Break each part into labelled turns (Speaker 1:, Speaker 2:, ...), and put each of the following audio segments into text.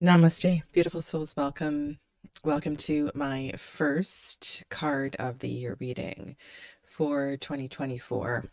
Speaker 1: Namaste, beautiful souls. Welcome to my first card of the year reading for 2024.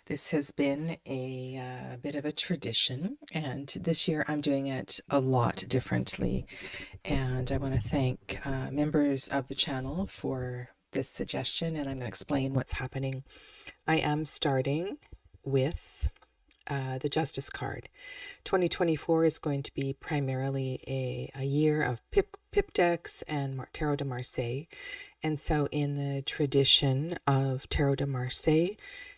Speaker 1: This has been a bit of a tradition, and this year I'm doing it a lot differently. And I want to thank members of the channel for this suggestion, and I'm going to explain what's happening. I am starting with the Justice card. 2024 is going to be primarily a year of pip decks and Tarot de Marseille. And so in the tradition of Tarot de Marseille,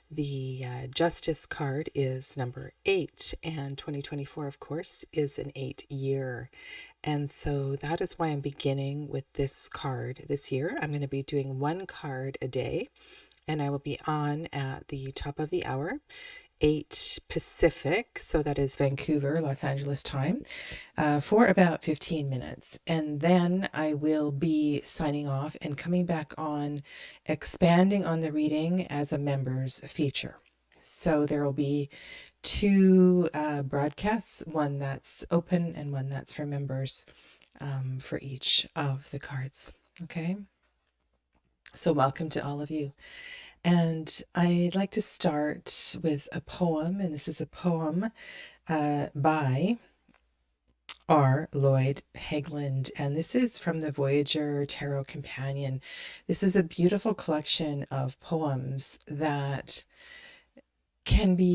Speaker 1: the Justice card is number 8, and 2024, of course, is an 8-year. And so that is why I'm beginning with this card this year. I'm going to be doing one card a day, and I will be on at the top of the hour, 8 Pacific, so that is Vancouver, Los Angeles time, for about 15 minutes. And then I will be signing off and coming back on, expanding on the reading as a members feature. So there will be 2 broadcasts, one that's open and one that's for members, for each of the cards. Okay. So welcome to all of you. And I'd like to start with a poem, and this is a poem by R. Lloyd Hagland, and this is from the Voyager Tarot Companion. This is a beautiful collection of poems that can be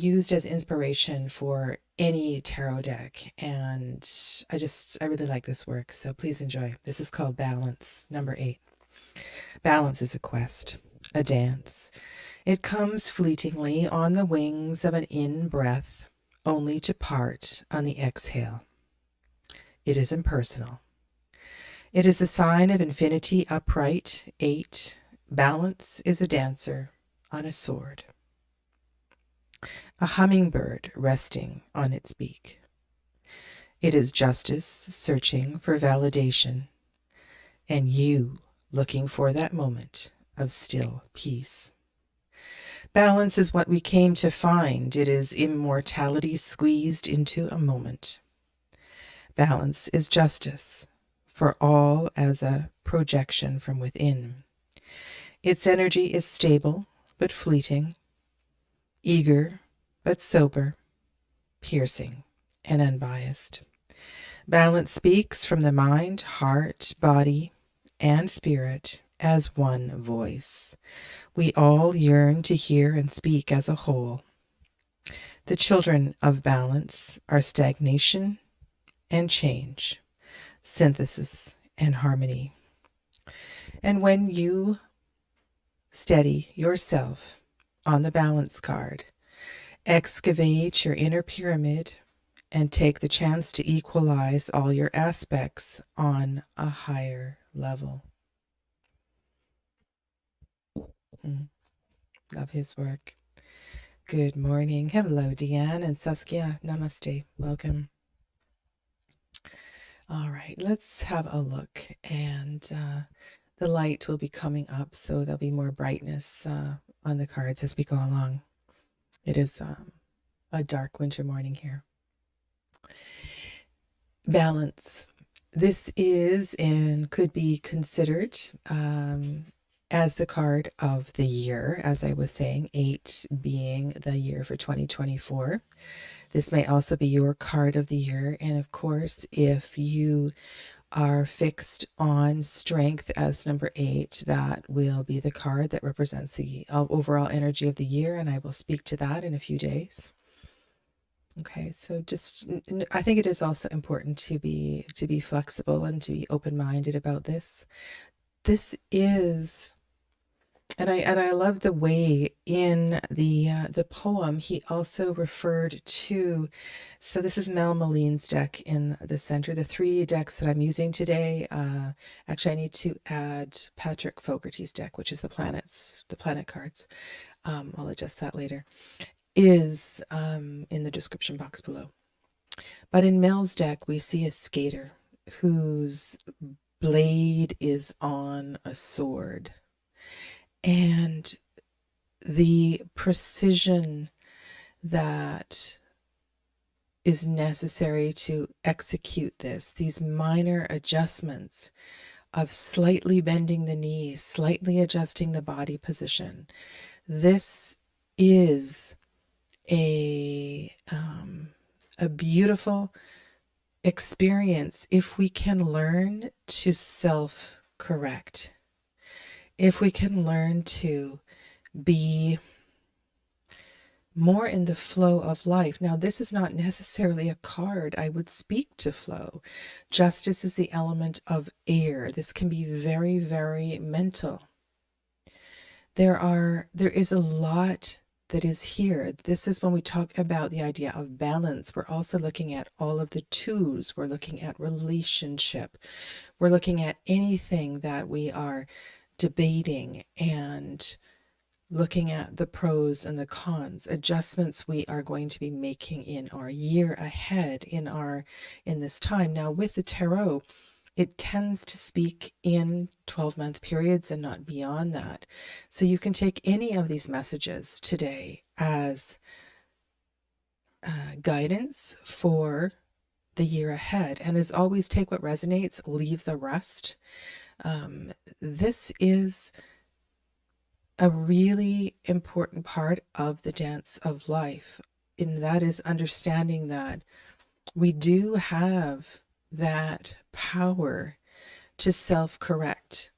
Speaker 1: used as inspiration for any tarot deck, and I really like this work, so please enjoy. This is called Balance, number 8. Balance is a quest, a dance. It comes fleetingly on the wings of an in-breath, only to part on the exhale. It is impersonal. It is the sign of infinity upright, 8. Balance is a dancer on a sword. A hummingbird resting on its beak. It is justice searching for validation, and you looking for that moment of still peace. Balance is what we came to find. It is immortality squeezed into a moment. Balance is justice, for all as a projection from within. Its energy is stable but fleeting, eager but sober, piercing and unbiased. Balance speaks from the mind, heart, body, and spirit as one voice. We all yearn to hear and speak as a whole. The children of balance are stagnation and change, synthesis and harmony. And when you steady yourself on the balance card, excavate your inner pyramid, and take the chance to equalize all your aspects on a higher level. Love his work. Good morning. Hello, Deanne and Saskia. Namaste. Welcome. All right, let's have a look. And the light will be coming up, so there'll be more brightness on the cards as we go along. It is a dark winter morning here. Balance. This is and could be considered as the card of the year, as I was saying, 8 being the year for 2024. This may also be your card of the year. And of course, if you are fixed on strength as number 8, that will be the card that represents the overall energy of the year. And I will speak to that in a few days. Okay, so I think it is also important to be flexible and to be open-minded about this. This is, and I love the way in the poem he also referred to. So this is Mel Moline's deck in the center. The 3 decks that I'm using today. Actually, I need to add Patrick Fogarty's deck, which is the planet cards. I'll adjust that later. Is in the description box below. But in Mel's deck, we see a skater whose blade is on a sword. And the precision that is necessary to execute this, these minor adjustments of slightly bending the knees, slightly adjusting the body position. This is a beautiful experience if we can learn to self-correct, if we can learn to be more in the flow of life. Now, this is not necessarily a card I would speak to flow. Justice is the element of air. This can be very, very mental. There is a lot that is here. This is when we talk about the idea of balance. We're also looking at all of the twos. We're looking at relationship. We're looking at anything that we are debating and looking at the pros and the cons, adjustments we are going to be making in our year ahead, in this time. Now, with the tarot, it tends to speak in 12-month periods and not beyond that. So you can take any of these messages today as guidance for the year ahead. And as always, take what resonates, leave the rest. This is a really important part of the dance of life, and that is understanding that we do have that power to self-correct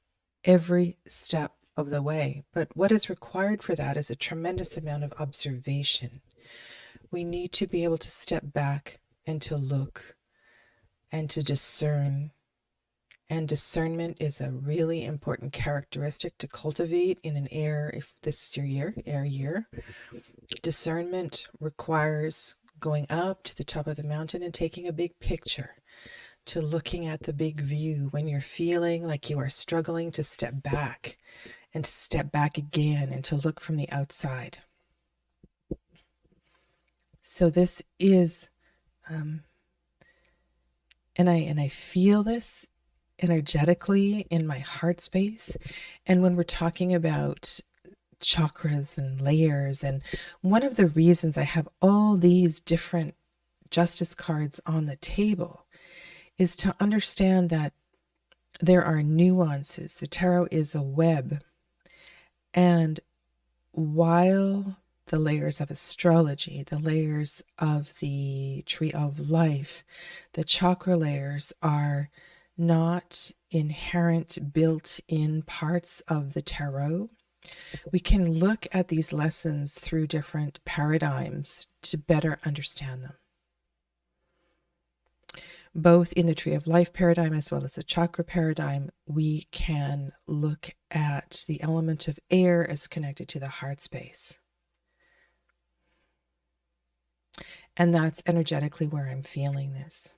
Speaker 1: every step of the way. But what is required for that is a tremendous amount of observation. We need to be able to step back and to look and to discern. And discernment is a really important characteristic to cultivate in an air, if this is your year, air year. Discernment requires going up to the top of the mountain and taking a big picture, to looking at the big view when you're feeling like you are struggling, to step back and to step back again and to look from the outside. So this is, and I feel this energetically in my heart space. And when we're talking about chakras and layers, and one of the reasons I have all these different justice cards on the table is to understand that there are nuances. The tarot is a web. And while the layers of astrology, the layers of the tree of life, the chakra layers are not inherent built-in parts of the tarot, we can look at these lessons through different paradigms to better understand them. Both in the tree of life paradigm as well as the chakra paradigm, we can look at the element of air as connected to the heart space. And that's energetically where I'm feeling this.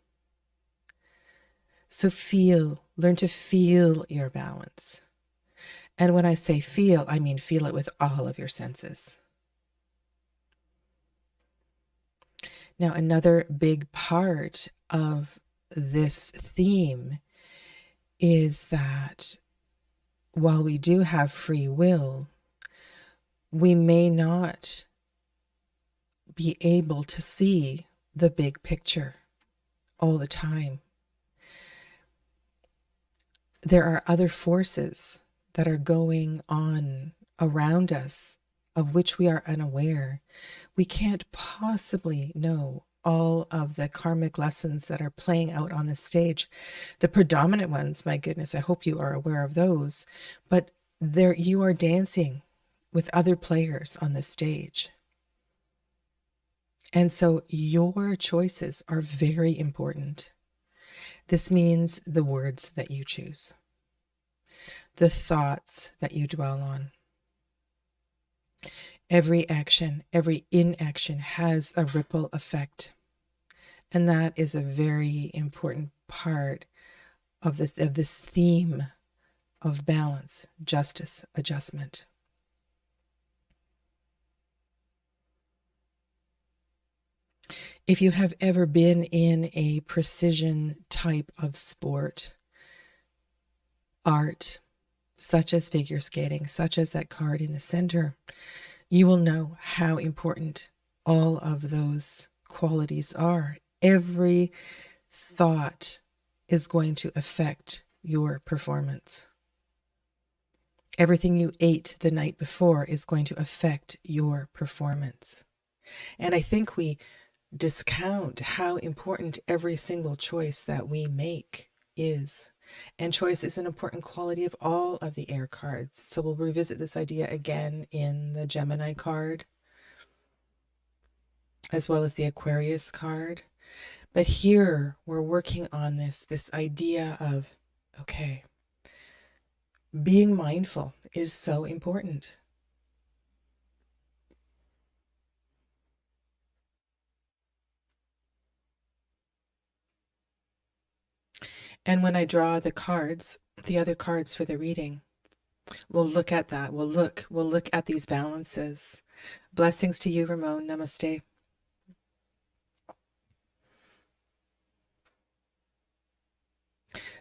Speaker 1: So learn to feel your balance. And when I say feel, I mean feel it with all of your senses. Now, another big part of this theme is that while we do have free will, we may not be able to see the big picture all the time. There are other forces that are going on around us of which we are unaware. We can't possibly know all of the karmic lessons that are playing out on the stage. The predominant ones, my goodness, I hope you are aware of those, but there you are dancing with other players on the stage. And so your choices are very important. This means the words that you choose, the thoughts that you dwell on. Every action, every inaction has a ripple effect. And that is a very important part of this theme of balance, justice, adjustment. If you have ever been in a precision type of sport, art, such as figure skating, such as that card in the center, you will know how important all of those qualities are. Every thought is going to affect your performance. Everything you ate the night before is going to affect your performance. And I think we discount how important every single choice that we make is. And choice is an important quality of all of the air cards. So we'll revisit this idea again in the Gemini card, as well as the Aquarius card. But here we're working on this idea of, okay, being mindful is so important. And when I draw the cards, the other cards for the reading, we'll look at that. We'll look at these balances. Blessings to you, Ramon. Namaste.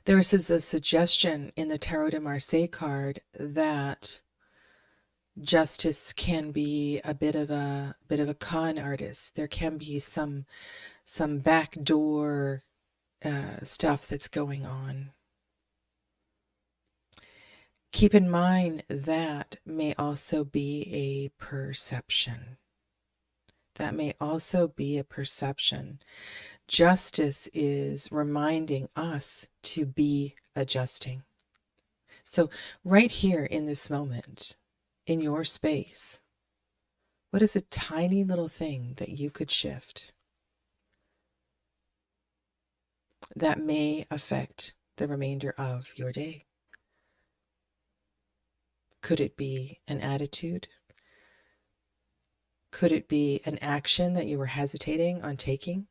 Speaker 1: There is a suggestion in the Tarot de Marseille card that Justice can be a bit of a con artist. There can be some backdoor stuff that's going on. Keep in mind that may also be a perception. That may also be a perception. Justice is reminding us to be adjusting. So right here in this moment, in your space, what is a tiny little thing that you could shift that may affect the remainder of your day? Could it be an attitude? Could it be an action that you were hesitating on taking,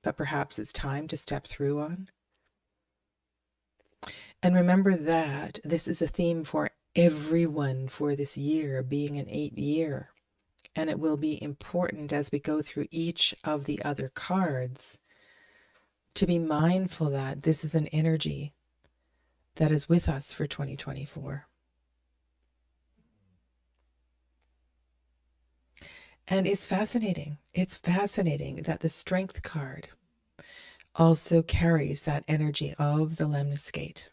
Speaker 1: but perhaps it's time to step through on? And remember that this is a theme for everyone for this year, being an 8 year. And it will be important as we go through each of the other cards to be mindful that this is an energy that is with us for 2024. And it's fascinating. It's fascinating that the Strength card also carries that energy of the lemniscate.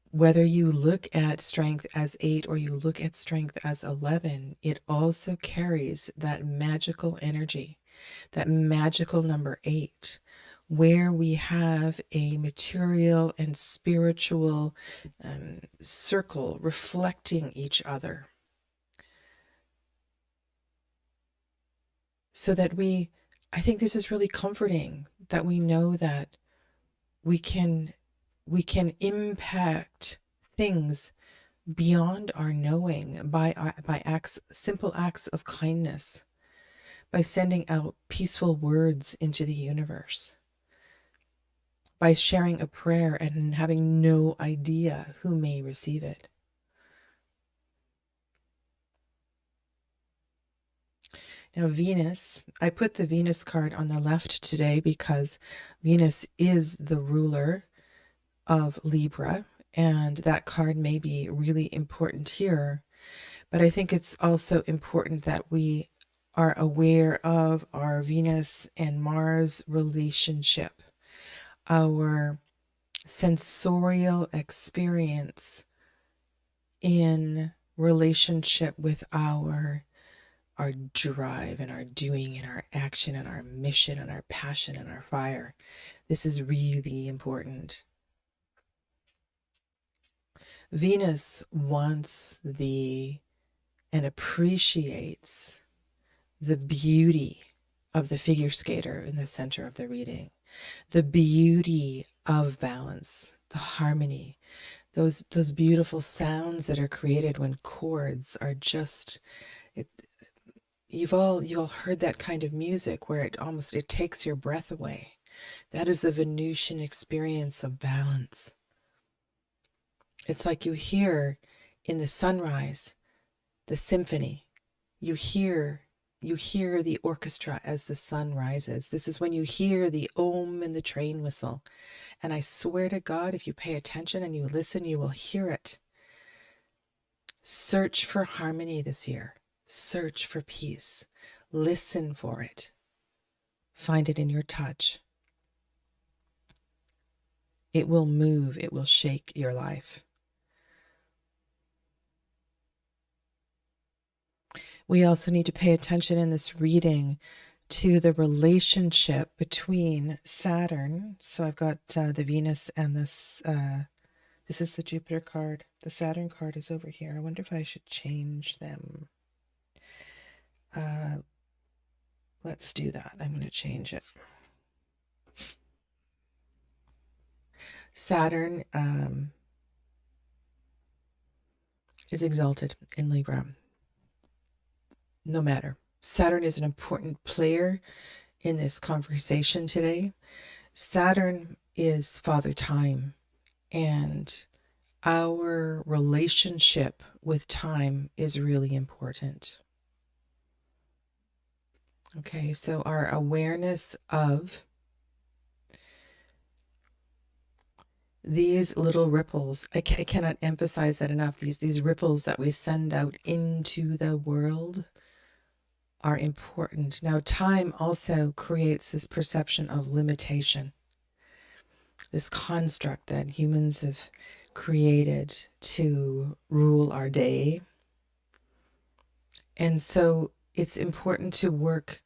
Speaker 1: Whether you look at Strength as 8 or you look at Strength as 11, it also carries that magical energy, that magical number 8, where we have a material and spiritual circle reflecting each other. So that I think this is really comforting, that we know that we can impact things beyond our knowing by simple acts of kindness, by sending out peaceful words into the universe, by sharing a prayer and having no idea who may receive it. Now, Venus, I put the Venus card on the left today because Venus is the ruler of Libra, and that card may be really important here. But I think it's also important that we are aware of our Venus and Mars relationship, our sensorial experience in relationship with our drive and our doing and our action and our mission and our passion and our fire. This is really important. Venus wants and appreciates the beauty of the figure skater in the center of the reading, the beauty of balance, the harmony, those beautiful sounds that are created when chords are just, you've all heard that kind of music where it takes your breath away. That is the Venusian experience of balance. It's like you hear in the sunrise the symphony. You hear the orchestra as the sun rises. This is when you hear the Om in the train whistle. And I swear to God, if you pay attention and you listen, you will hear it. Search for harmony this year. Search for peace. Listen for it. Find it in your touch. It will move. It will shake your life. We also need to pay attention in this reading to the relationship between Saturn. So I've got the Venus and this is the Jupiter card. The Saturn card is over here. I wonder if I should change them. Let's do that. I'm going to change it. Saturn is exalted in Libra. No matter. Saturn is an important player in this conversation today. Saturn is Father Time, and our relationship with time is really important. Okay, so our awareness of these little ripples, I cannot emphasize that enough, these ripples that we send out into the world are important. Now, time also creates this perception of limitation, this construct that humans have created to rule our day. And so it's important to work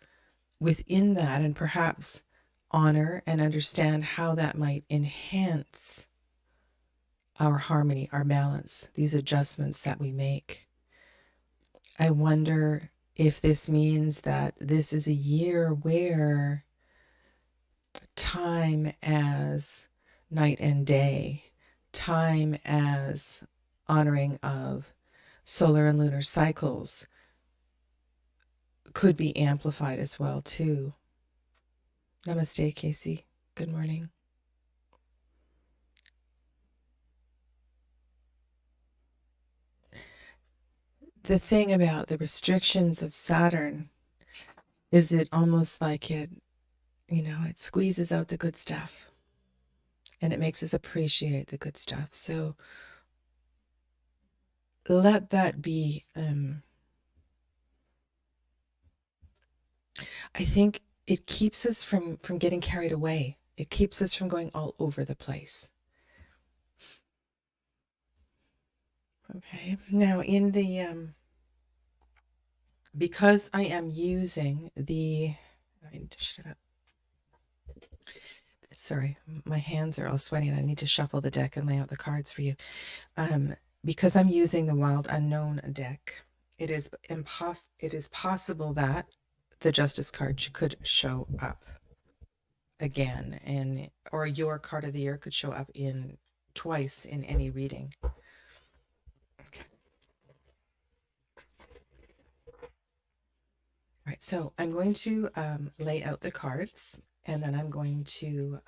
Speaker 1: within that and perhaps honor and understand how that might enhance our harmony, our balance, these adjustments that we make. I wonder if this means that this is a year where time as night and day, time as honoring of solar and lunar cycles could be amplified as well too. Namaste, Casey. Good morning. The thing about the restrictions of Saturn is it almost like it squeezes out the good stuff and it makes us appreciate the good stuff. So let that be, I think it keeps us from getting carried away. It keeps us from going all over the place. Okay, now in the, because I am using the, sorry, my hands are all sweaty and I need to shuffle the deck and lay out the cards for you. Because I'm using the Wild Unknown deck, it is possible that the Justice card could show up again, and or your card of the year could show up in twice in any reading. Okay. All right, so I'm going to lay out the cards, and then I'm going to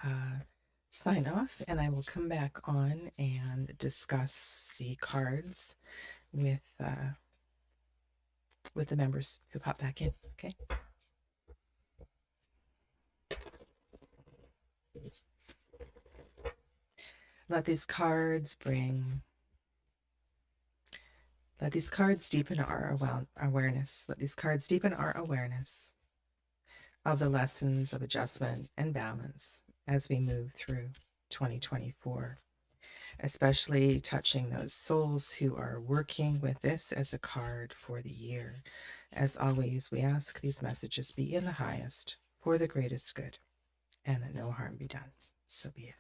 Speaker 1: sign off, and I will come back on and discuss the cards with the members who pop back in. Okay. Let these cards deepen our awareness. Let these cards deepen our awareness of the lessons of adjustment and balance as we move through 2024, especially touching those souls who are working with this as a card for the year. As always, we ask these messages be in the highest for the greatest good and that no harm be done. So be it.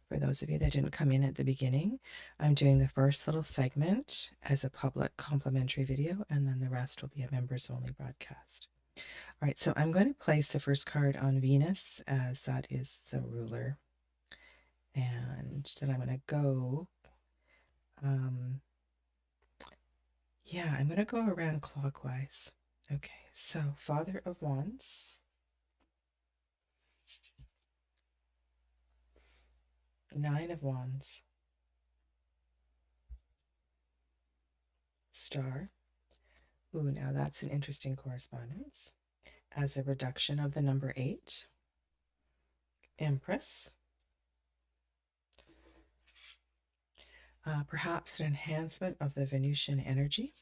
Speaker 1: For those of you that didn't come in at the beginning, I'm doing the first little segment as a public complimentary video, and then the rest will be a members only broadcast. All right, so I'm going to place the first card on Venus, as that is the ruler. And then I'm going to go, I'm going to go around clockwise. Okay, so Father of Wands, Nine of Wands, Star. Ooh, now that's an interesting correspondence. as a reduction of the number 8, Empress, perhaps an enhancement of the Venusian energy,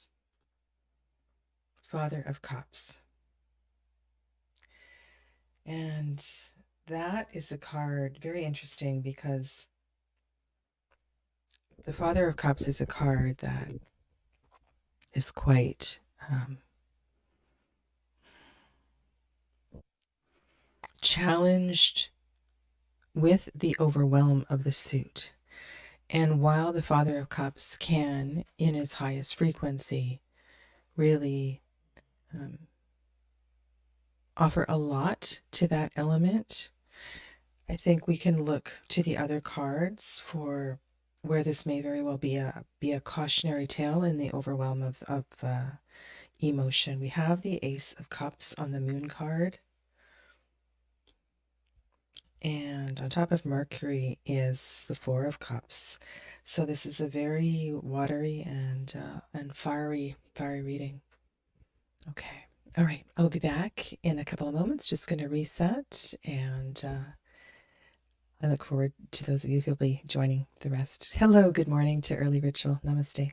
Speaker 1: Father of Cups. And that is a card very interesting because the Father of Cups is a card that is quite challenged with the overwhelm of the suit. And while the Father of Cups can, in his highest frequency, really offer a lot to that element, I think we can look to the other cards for where this may very well be a cautionary tale in the overwhelm of emotion. We have the Ace of Cups on the Moon card, and on top of Mercury is the Four of Cups. So this is a very watery and fiery reading. Okay. All right. I'll be back in a couple of moments. Just going to reset, and I look forward to those of you who'll be joining the rest. Hello. Good morning to Early Ritual. Namaste.